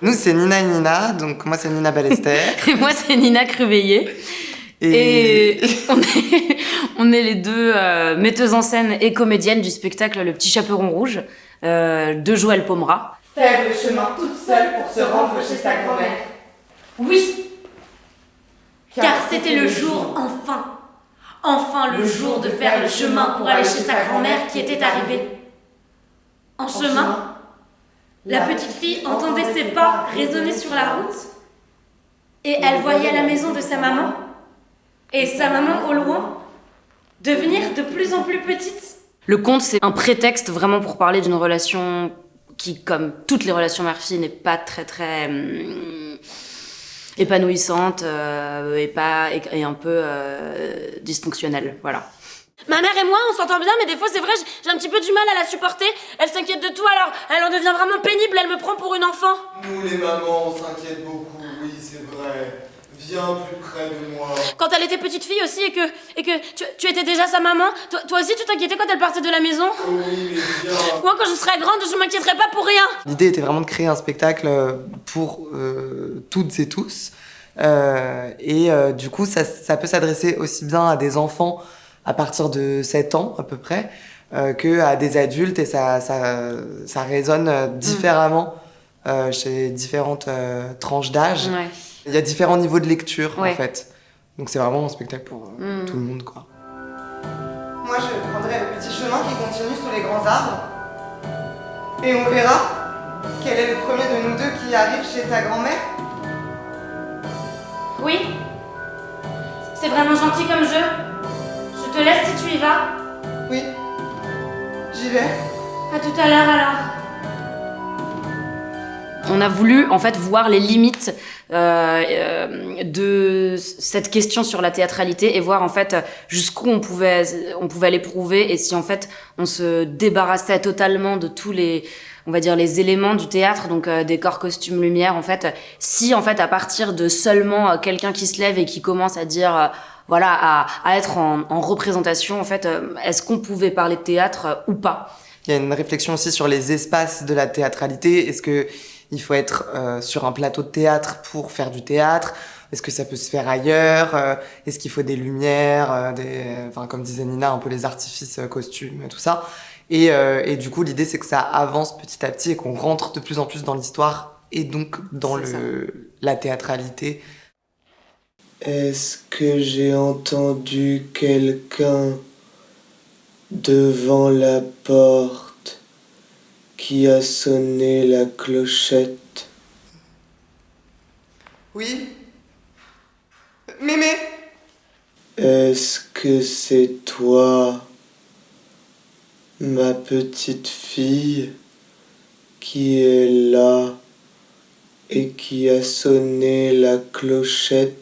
Nous, c'est Nina et Nina, donc moi, c'est Nina Ballester. Et moi, c'est Nina Cruveillé. Et on est les deux metteuses en scène et comédiennes du spectacle Le Petit Chaperon Rouge de Joël Pomera. Faire le chemin toute seule pour se rendre chez sa grand-mère. Oui, car c'était le jour, enfin le jour de faire le chemin pour aller chez sa grand-mère qui était arrivée. En chemin, la petite fille entendait ses pas résonner sur la route et elle voyait la maison de sa maman et sa maman au loin devenir de plus en plus petite. Le conte, c'est un prétexte vraiment pour parler d'une relation qui, comme toutes les relations mère-fille, n'est pas très épanouissante et un peu dysfonctionnelle, voilà. Ma mère et moi, on s'entend bien, mais des fois, c'est vrai, j'ai un petit peu du mal à la supporter. Elle s'inquiète de tout, alors elle en devient vraiment pénible, elle me prend pour une enfant. Nous, les mamans, on s'inquiète beaucoup, oui, c'est vrai. Viens plus près de moi. Quand elle était petite fille aussi et que tu étais déjà sa maman, toi aussi tu t'inquiétais quand elle partait de la maison? Oui, mais viens. Moi, quand je serai grande, je m'inquiéterai pas pour rien. L'idée était vraiment de créer un spectacle pour toutes et tous. Du coup, ça peut s'adresser aussi bien à des enfants à partir de 7 ans à peu près, qu'à des adultes, et ça résonne différemment chez différentes tranches d'âge. Ouais. Il y a différents niveaux de lecture Ouais. en fait. Donc c'est vraiment un spectacle pour tout le monde, quoi. Moi, je prendrai le petit chemin qui continue sous les grands arbres. Et on verra quel est le premier de nous deux qui arrive chez ta grand-mère. Oui, c'est vraiment gentil comme jeu. Je te laisse si tu y vas. Oui, j'y vais. À tout à l'heure alors. On a voulu en fait voir les limites de cette question sur la théâtralité et voir en fait jusqu'où on pouvait l'éprouver et si en fait on se débarrassait totalement de tous les, on va dire, les éléments du théâtre, donc décor, costume, lumière, en fait, si en fait à partir de seulement quelqu'un qui se lève et qui commence à dire voilà, à être en représentation, en fait, est-ce qu'on pouvait parler de théâtre ou pas? Il y a une réflexion aussi sur les espaces de la théâtralité. Est-ce que il faut être sur un plateau de théâtre pour faire du théâtre? Est-ce que ça peut se faire ailleurs? Est-ce qu'il faut des lumières, enfin, comme disait Nina, un peu les artifices, costumes, tout ça. Et du coup, l'idée, c'est que ça avance petit à petit et qu'on rentre de plus en plus dans l'histoire et donc dans la théâtralité. Est-ce que j'ai entendu quelqu'un devant la porte qui a sonné la clochette? Oui. Mémé. Est-ce que c'est toi, ma petite fille, qui est là et qui a sonné la clochette?